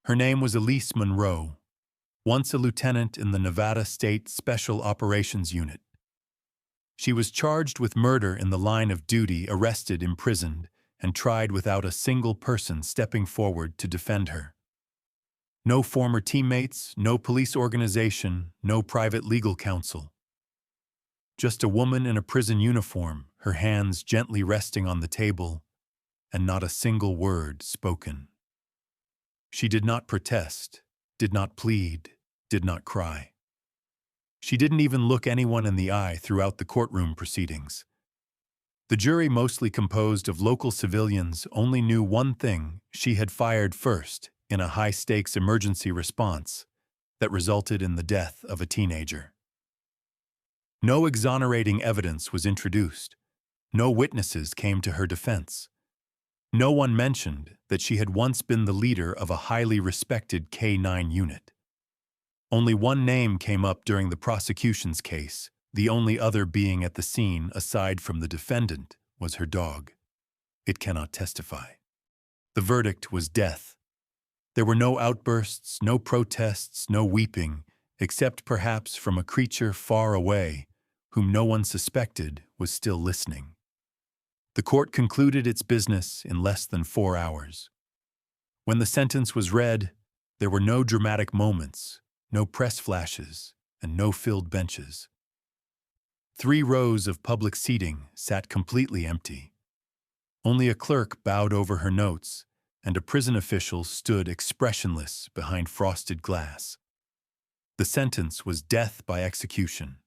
Her name was Elise Monroe, once a lieutenant in the Nevada State Special Operations Unit. She was charged with murder in the line of duty, arrested, imprisoned, and tried without a single person stepping forward to defend her. No former teammates, no police organization, no private legal counsel. Just a woman in a prison uniform, her hands gently resting on the table, and not a single word spoken. She did not protest, did not plead, did not cry. She didn't even look anyone in the eye throughout the courtroom proceedings. The jury, mostly composed of local civilians, only knew one thing: she had fired first in a high-stakes emergency response that resulted in the death of a teenager. No exonerating evidence was introduced. No witnesses came to her defense. No one mentioned that she had once been the leader of a highly respected K-9 unit. Only one name came up during the prosecution's case, the only other being at the scene aside from the defendant was her dog. It cannot testify. The verdict was death. There were no outbursts, no protests, no weeping, except perhaps from a creature far away, whom no one suspected was still listening. The court concluded its business in less than 4 hours. When the sentence was read, there were no dramatic moments, no press flashes, and no filled benches. 3 rows of public seating sat completely empty. Only a clerk bowed over her notes, and a prison official stood expressionless behind frosted glass. The sentence was death by execution.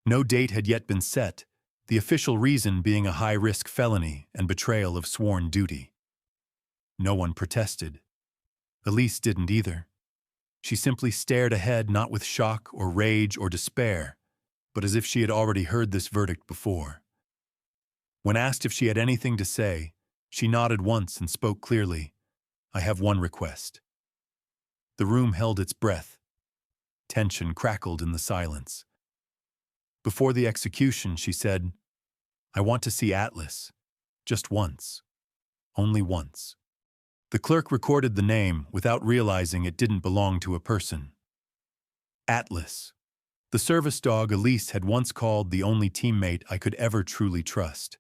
No date had yet been set, the official reason being a high-risk felony and betrayal of sworn duty. No one protested. Elise didn't either. She simply stared ahead, not with shock or rage or despair, but as if she had already heard this verdict before. When asked if she had anything to say, she nodded once and spoke clearly. "I have one request." The room held its breath. Tension crackled in the silence. Before the execution, she said, "I want to see Atlas. Just once. Only once." The clerk recorded the name without realizing it didn't belong to a person. Atlas. The service dog Elise had once called the only teammate I could ever truly trust.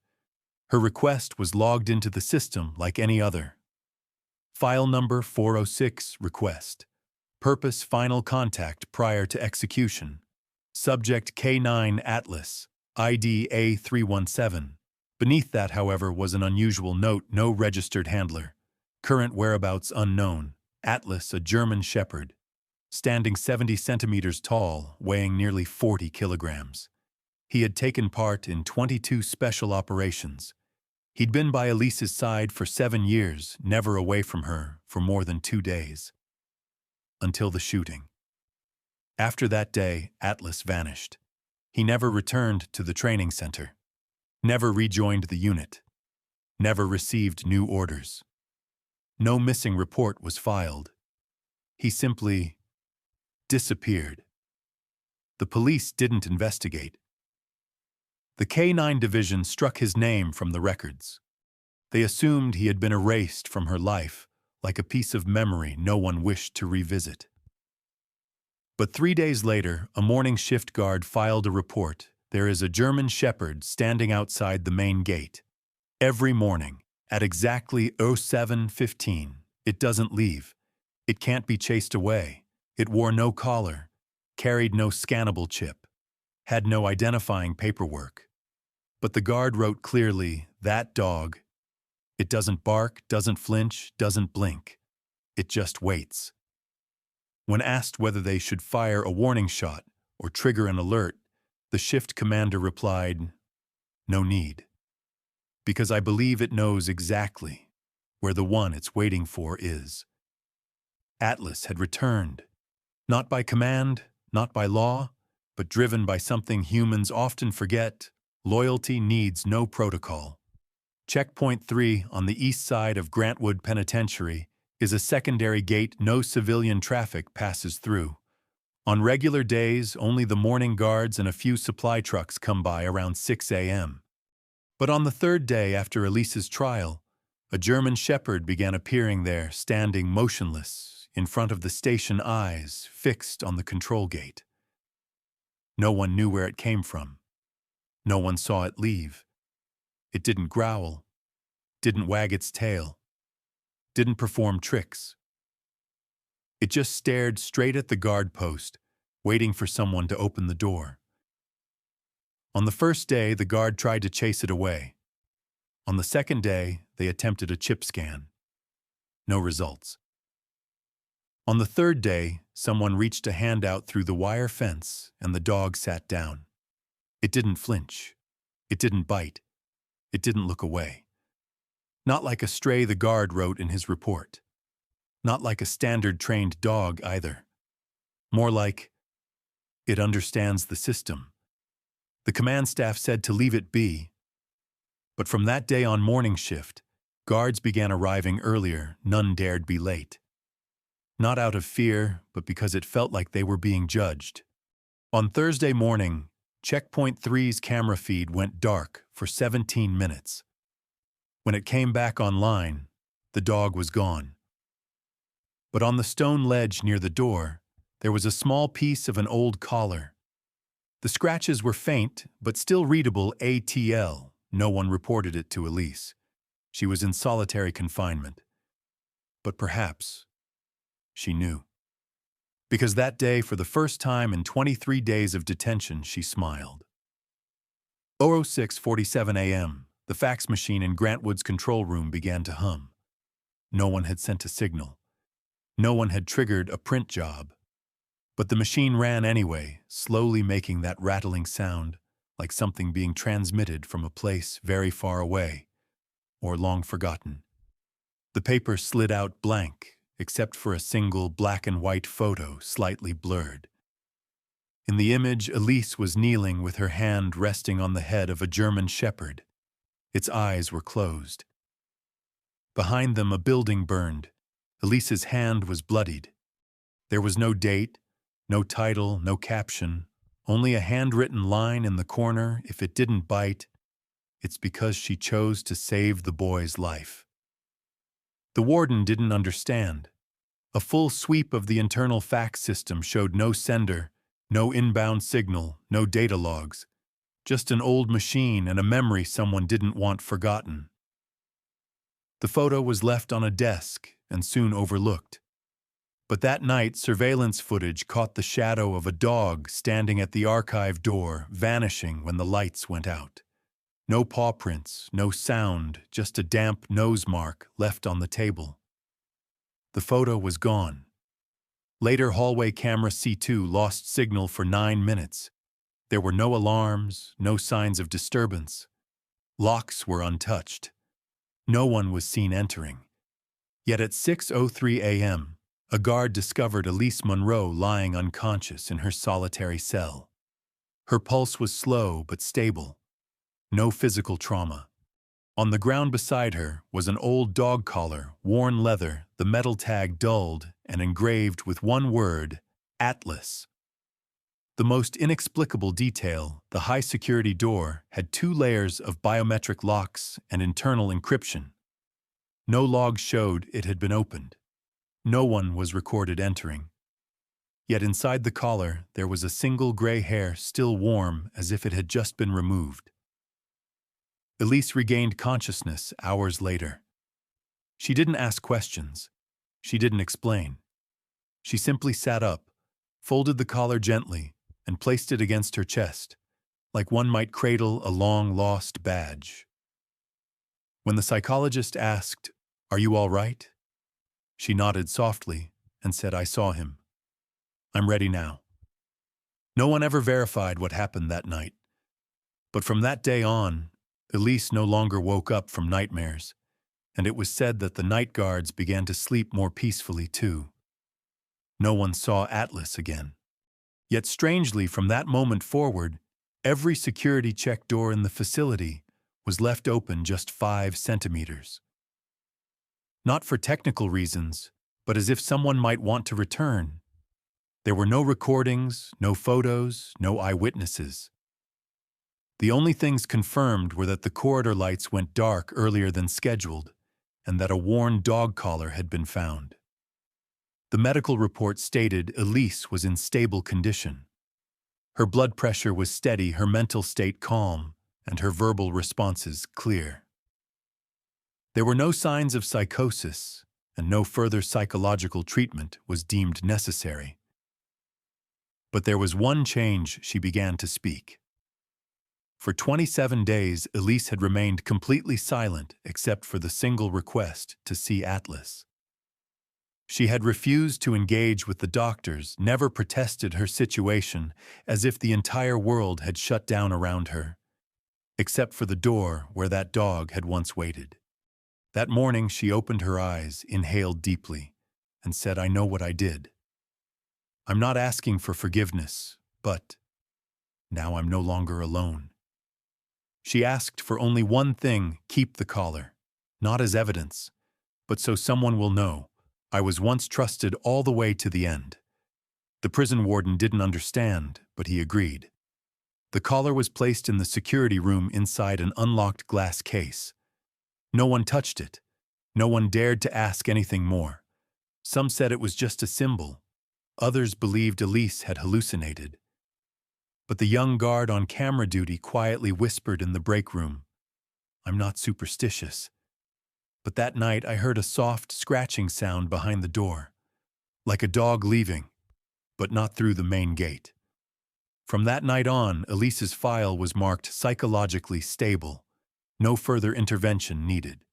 Her request was logged into the system like any other. File number 406, request. Purpose: final contact prior to execution. Subject: K9 Atlas, ID A317. Beneath that, however, was an unusual note: no registered handler. Current whereabouts unknown. Atlas, a German shepherd. Standing 70 centimeters tall, weighing nearly 40 kilograms. He had taken part in 22 special operations. He'd been by Elise's side for 7 years, never away from her for more than 2 days. Until the shooting. After that day, Atlas vanished. He never returned to the training center. Never rejoined the unit. Never received new orders. No missing report was filed. He simply disappeared. The police didn't investigate. The K9 division struck his name from the records. They assumed he had been erased from her life, like a piece of memory no one wished to revisit. But 3 days later, a morning shift guard filed a report. There is a German shepherd standing outside the main gate. Every morning, at exactly 07:15, it doesn't leave. It can't be chased away. It wore no collar, carried no scannable chip, had no identifying paperwork. But the guard wrote clearly, "That dog, it doesn't bark, doesn't flinch, doesn't blink. It just waits." When asked whether they should fire a warning shot or trigger an alert, the shift commander replied, "No need. Because I believe it knows exactly where the one it's waiting for is." Atlas had returned, not by command, not by law, but driven by something humans often forget: loyalty needs no protocol. Checkpoint 3 on the east side of Grantwood Penitentiary is a secondary gate no civilian traffic passes through. On regular days, only the morning guards and a few supply trucks come by around 6 a.m. But on the 3rd day after Elise's trial, A German shepherd began appearing there, standing motionless, in front of the station, eyes fixed on the control gate. No one knew where it came from. No one saw it leave. It didn't growl, didn't wag its tail, didn't perform tricks. It just stared straight at the guard post, waiting for someone to open the door. On the first day, the guard tried to chase it away. On the second day, they attempted a chip scan. No results. On the third day, someone reached a hand out through the wire fence, and the dog sat down. It didn't flinch. It didn't bite. It didn't look away. Not like a stray the guard wrote in his report. Not like a standard trained dog either. More like, it understands the system. The command staff said to leave it be. But from that day on morning shift, guards began arriving earlier. None dared be late. Not out of fear, but because it felt like they were being judged. On Thursday morning, Checkpoint 3's camera feed went dark for 17 minutes. When it came back online, the dog was gone. But on the stone ledge near the door, there was a small piece of an old collar. The scratches were faint, but still readable ATL. No one reported it to Elise. She was in solitary confinement. But perhaps she knew. Because that day, for the first time in 23 days of detention, she smiled. 06:47 a.m., the fax machine in Grantwood's control room began to hum. No one had sent a signal. No one had triggered a print job. But the machine ran anyway, slowly making that rattling sound, like something being transmitted from a place very far away, or long forgotten. The paper slid out blank, except for a single black and white photo slightly blurred. In the image, Elise was kneeling with her hand resting on the head of a German shepherd. Its eyes were closed. Behind them, a building burned. Elise's hand was bloodied. There was no date, no title, no caption, only a handwritten line in the corner: if it didn't bite, it's because she chose to save the boy's life. The warden didn't understand. A full sweep of the internal fax system showed no sender, no inbound signal, no data logs. Just an old machine and a memory someone didn't want forgotten. The photo was left on a desk and soon overlooked. But that night, surveillance footage caught the shadow of a dog standing at the archive door, vanishing when the lights went out. No paw prints, no sound, just a damp nose mark left on the table. The photo was gone. Later, hallway camera C2 lost signal for 9 minutes. There were no alarms, no signs of disturbance. Locks were untouched. No one was seen entering. Yet at 6:03 a.m., a guard discovered Elise Monroe lying unconscious in her solitary cell. Her pulse was slow but stable. No physical trauma. On the ground beside her was an old dog collar, worn leather, the metal tag dulled and engraved with one word: Atlas. The most inexplicable detail, the high-security door had 2 layers of biometric locks and internal encryption. No log showed it had been opened. No one was recorded entering. Yet inside the collar, there was a single gray hair still warm as if it had just been removed. Elise regained consciousness hours later. She didn't ask questions. She didn't explain. She simply sat up, folded the collar gently, and placed it against her chest, like one might cradle a long-lost badge. When the psychologist asked, "Are you all right?" she nodded softly and said, "I saw him. I'm ready now." No one ever verified what happened that night. But from that day on, Elise no longer woke up from nightmares, and it was said that the night guards began to sleep more peacefully too. No one saw Atlas again. Yet strangely, from that moment forward, every security check door in the facility was left open just 5 centimeters. Not for technical reasons, but as if someone might want to return. There were no recordings, no photos, no eyewitnesses. The only things confirmed were that the corridor lights went dark earlier than scheduled, and that a worn dog collar had been found. The medical report stated Elise was in stable condition. Her blood pressure was steady, her mental state calm, and her verbal responses clear. There were no signs of psychosis, and no further psychological treatment was deemed necessary. But there was one change. She began to speak. For 27 days, Elise had remained completely silent except for the single request to see Atlas. She had refused to engage with the doctors, never protested her situation, as if the entire world had shut down around her, except for the door where that dog had once waited. That morning she opened her eyes, inhaled deeply, and said, "I know what I did. I'm not asking for forgiveness, but now I'm no longer alone." She asked for only one thing: keep the collar, not as evidence, but so someone will know, I was once trusted all the way to the end. The prison warden didn't understand, but he agreed. The collar was placed in the security room inside an unlocked glass case. No one touched it. No one dared to ask anything more. Some said it was just a symbol. Others believed Elise had hallucinated. But the young guard on camera duty quietly whispered in the break room, "I'm not superstitious." But that night I heard a soft, scratching sound behind the door, like a dog leaving, but not through the main gate. From that night on, Elise's file was marked psychologically stable, no further intervention needed.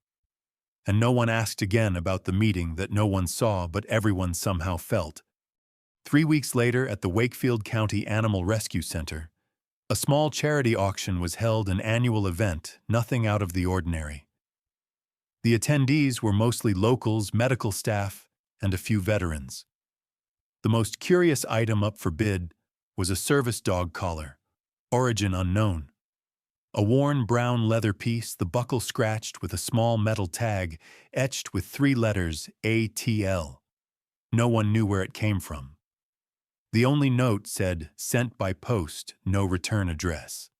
And no one asked again about the meeting that no one saw but everyone somehow felt. 3 weeks later, at the Wakefield County Animal Rescue Center, a small charity auction was held, an annual event, nothing out of the ordinary. The attendees were mostly locals, medical staff, and a few veterans. The most curious item up for bid was a service dog collar, origin unknown. A worn brown leather piece, the buckle scratched with a small metal tag etched with 3 letters, ATL. No one knew where it came from. The only note said, "Sent by post, no return address."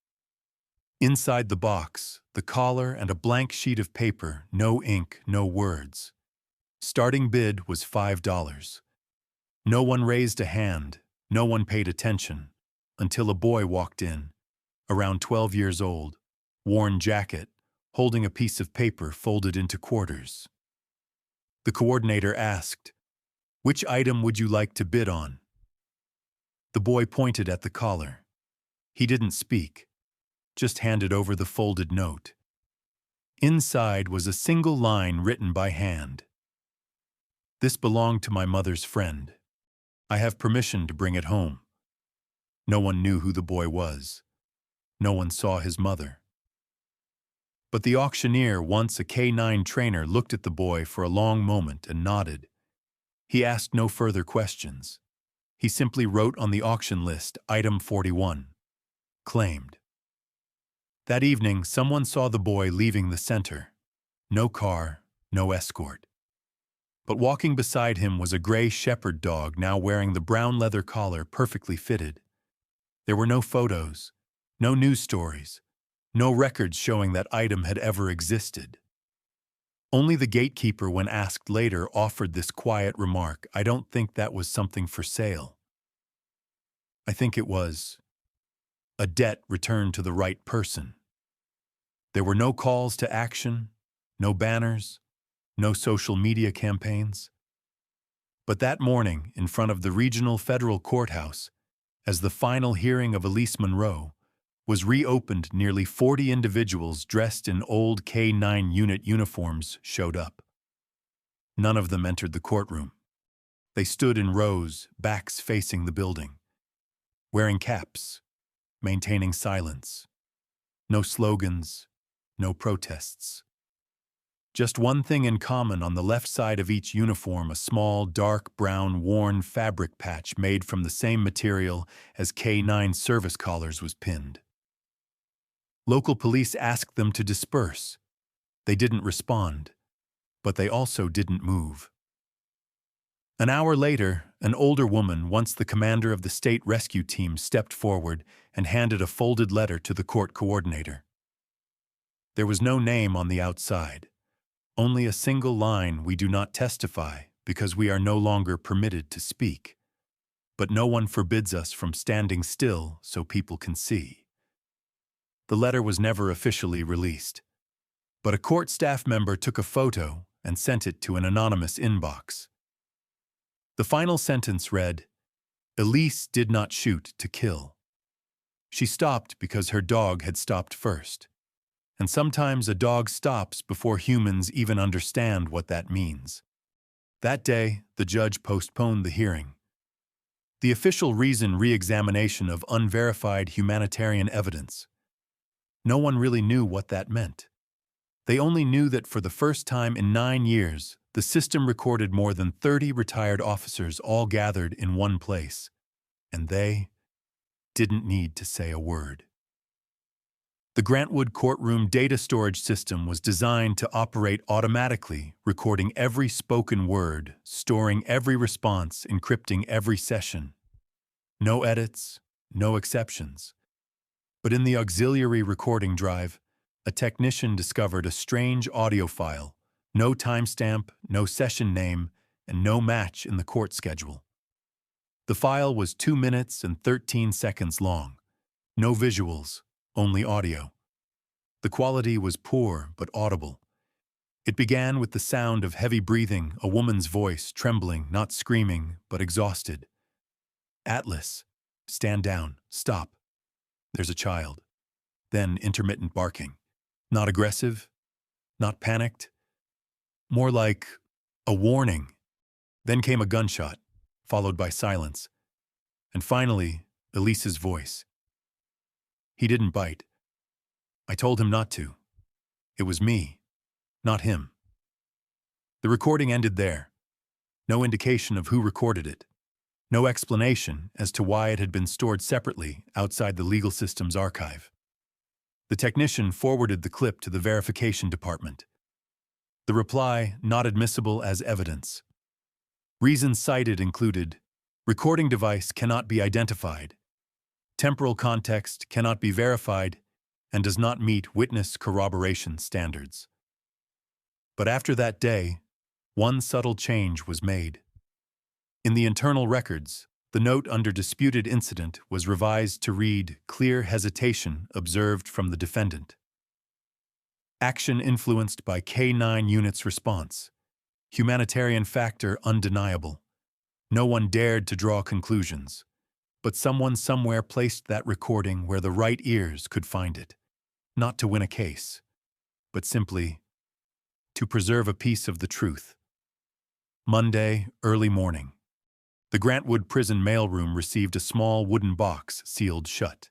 Inside the box, the collar and a blank sheet of paper, no ink, no words. Starting bid was $5. No one raised a hand, no one paid attention, until a boy walked in, around 12 years old, worn jacket, holding a piece of paper folded into quarters. The coordinator asked, "Which item would you like to bid on?" The boy pointed at the collar. He didn't speak, just handed over the folded note. Inside was a single line written by hand. "This belonged to my mother's friend. I have permission to bring it home." No one knew who the boy was. No one saw his mother. But the auctioneer, once a K9 trainer, looked at the boy for a long moment and nodded. He asked no further questions. He simply wrote on the auction list, item 41, claimed. That evening, someone saw the boy leaving the center. No car, no escort. But walking beside him was a gray shepherd dog, now wearing the brown leather collar perfectly fitted. There were no photos, no news stories, no records showing that item had ever existed. Only the gatekeeper, when asked later, offered this quiet remark, "I don't think that was something for sale. I think it was a debt returned to the right person." There were no calls to action, no banners, no social media campaigns. But that morning, in front of the regional federal courthouse, as the final hearing of Elise Monroe was reopened, nearly 40 individuals dressed in old K9 unit uniforms showed up. None of them entered the courtroom. They stood in rows, backs facing the building, wearing caps, maintaining silence. No slogans, no protests. Just one thing in common: on the left side of each uniform, a small, dark brown, worn fabric patch made from the same material as K9 service collars was pinned. Local police asked them to disperse. They didn't respond, but they also didn't move. An hour later, an older woman, once the commander of the state rescue team, stepped forward and handed a folded letter to the court coordinator. There was no name on the outside, Only a single line: "We do not testify because we are no longer permitted to speak. But no one forbids us from standing still so people can see." The letter was never officially released, but a court staff member took a photo and sent it to an anonymous inbox. The final sentence read, "Elise did not shoot to kill. She stopped because her dog had stopped first. And sometimes a dog stops before humans even understand what that means." That day, the judge postponed the hearing. The official reason: re-examination of unverified humanitarian evidence. No one really knew what that meant. They only knew that for the first time in 9 years, the system recorded more than 30 retired officers all gathered in one place, and they didn't need to say a word. The Grantwood courtroom data storage system was designed to operate automatically, recording every spoken word, storing every response, encrypting every session. No edits, no exceptions. But in the auxiliary recording drive, a technician discovered a strange audio file: no timestamp, no session name, and no match in the court schedule. The file was 2 minutes and 13 seconds long. No visuals, only audio. The quality was poor but audible. It began with the sound of heavy breathing, a woman's voice, trembling, not screaming, but exhausted. "Atlas, stand down, stop. There's a child." Then intermittent barking. Not aggressive, not panicked, more like a warning. Then came a gunshot, followed by silence. And finally, Elise's voice. "He didn't bite. I told him not to. It was me, not him." The recording ended there. No indication of who recorded it. No explanation as to why it had been stored separately outside the legal system's archive. The technician forwarded the clip to the verification department. The reply: not admissible as evidence. Reasons cited included: recording device cannot be identified, temporal context cannot be verified, and does not meet witness corroboration standards. But after that day, one subtle change was made. In the internal records, the note under disputed incident was revised to read: clear hesitation observed from the defendant. Action influenced by K9 unit's response. Humanitarian factor undeniable. No one dared to draw conclusions, but someone somewhere placed that recording where the right ears could find it. Not to win a case, but simply to preserve a piece of the truth. Monday, early morning. The Grantwood prison mailroom received a small wooden box sealed shut.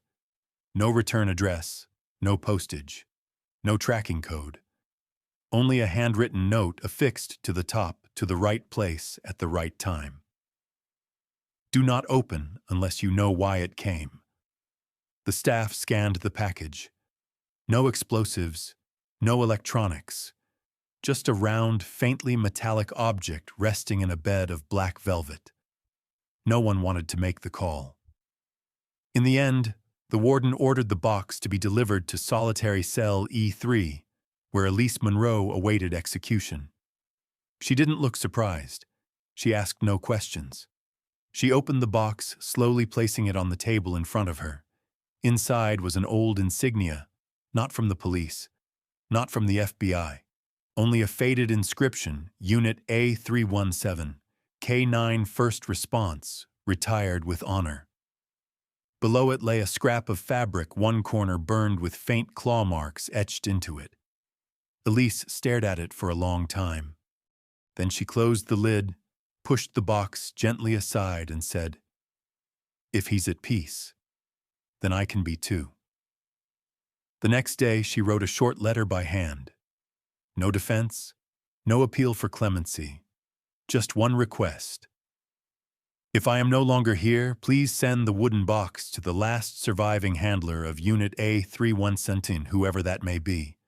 No return address, no postage, no tracking code. Only a handwritten note affixed to the top, to the right place at the right time. Do not open unless you know why it came. The staff scanned the package. No explosives, no electronics. Just a round, faintly metallic object resting in a bed of black velvet. No one wanted to make the call. In the end, the warden ordered the box to be delivered to solitary cell E3, where Elise Monroe awaited execution. She didn't look surprised. She asked no questions. She opened the box, slowly placing it on the table in front of her. Inside was an old insignia, not from the police, not from the FBI. Only a faded inscription: Unit A317, K9 First Response, retired with honor. Below it lay a scrap of fabric, one corner burned with faint claw marks etched into it. Elise stared at it for a long time. Then she closed the lid, pushed the box gently aside, and said, "If he's at peace, then I can be too." The next day, she wrote a short letter by hand. No defense, no appeal for clemency, just one request. "If I am no longer here, please send the wooden box to the last surviving handler of Unit A317, whoever that may be."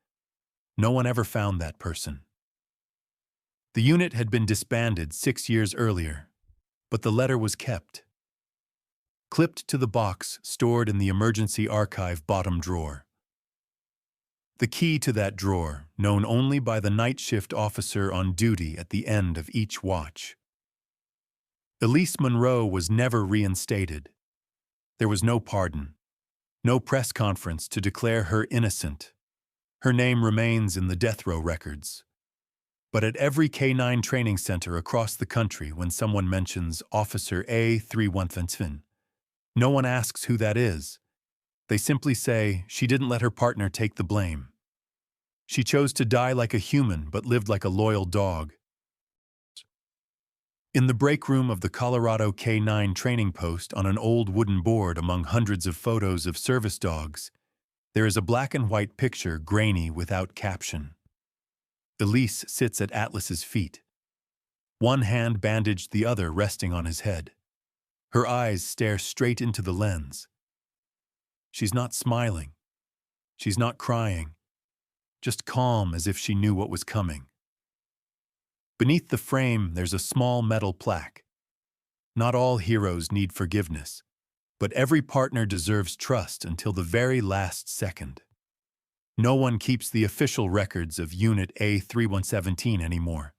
No one ever found that person. The unit had been disbanded 6 years earlier, but the letter was kept. Clipped to the box, stored in the emergency archive bottom drawer. The key to that drawer, known only by the night shift officer on duty at the end of each watch. Elise Monroe was never reinstated. There was no pardon, no press conference to declare her innocent. Her name remains in the death row records. But at every K-9 training center across the country, when someone mentions Officer A3115, no one asks who that is. They simply say she didn't let her partner take the blame. She chose to die like a human but lived like a loyal dog. In the break room of the Colorado K-9 training post, on an old wooden board among hundreds of photos of service dogs, there is a black and white picture, grainy without caption. Elise sits at Atlas's feet, one hand bandaged, the other resting on his head. Her eyes stare straight into the lens. She's not smiling. She's not crying. Just calm, as if she knew what was coming. Beneath the frame, there's a small metal plaque. Not all heroes need forgiveness, but every partner deserves trust until the very last second. No one keeps the official records of Unit A3117 anymore,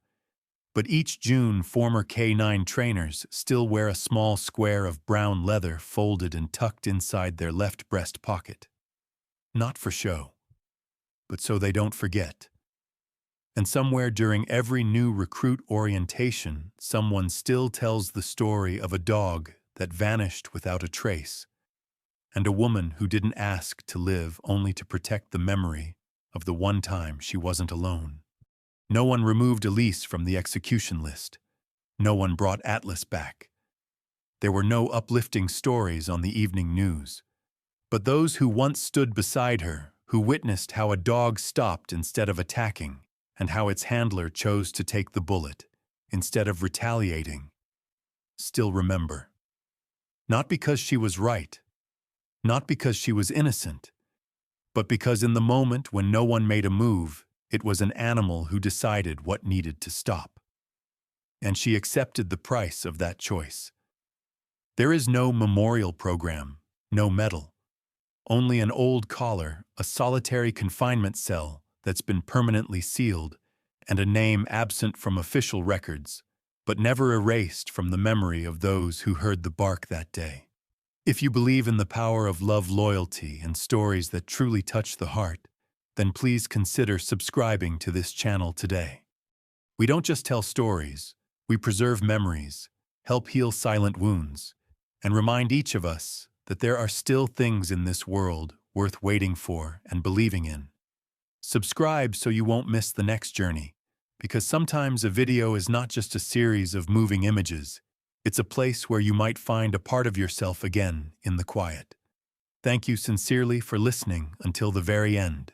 but each June, former K-9 trainers still wear a small square of brown leather folded and tucked inside their left breast pocket. Not for show, but so they don't forget. And somewhere during every new recruit orientation, someone still tells the story of a dog that vanished without a trace, and a woman who didn't ask to live only to protect the memory of the one time she wasn't alone. No one removed Elise from the execution list. No one brought Atlas back. There were no uplifting stories on the evening news. But those who once stood beside her, who witnessed how a dog stopped instead of attacking, and how its handler chose to take the bullet instead of retaliating, still remember. Not because she was right, not because she was innocent, but because in the moment when no one made a move, it was an animal who decided what needed to stop. And she accepted the price of that choice. There is no memorial program, no medal, only an old collar, a solitary confinement cell that's been permanently sealed, and a name absent from official records, but never erased from the memory of those who heard the bark that day. If you believe in the power of love, loyalty, and stories that truly touch the heart, then please consider subscribing to this channel today. We don't just tell stories, we preserve memories, help heal silent wounds, and remind each of us that there are still things in this world worth waiting for and believing in. Subscribe so you won't miss the next journey, because sometimes a video is not just a series of moving images, it's a place where you might find a part of yourself again in the quiet. Thank you sincerely for listening until the very end.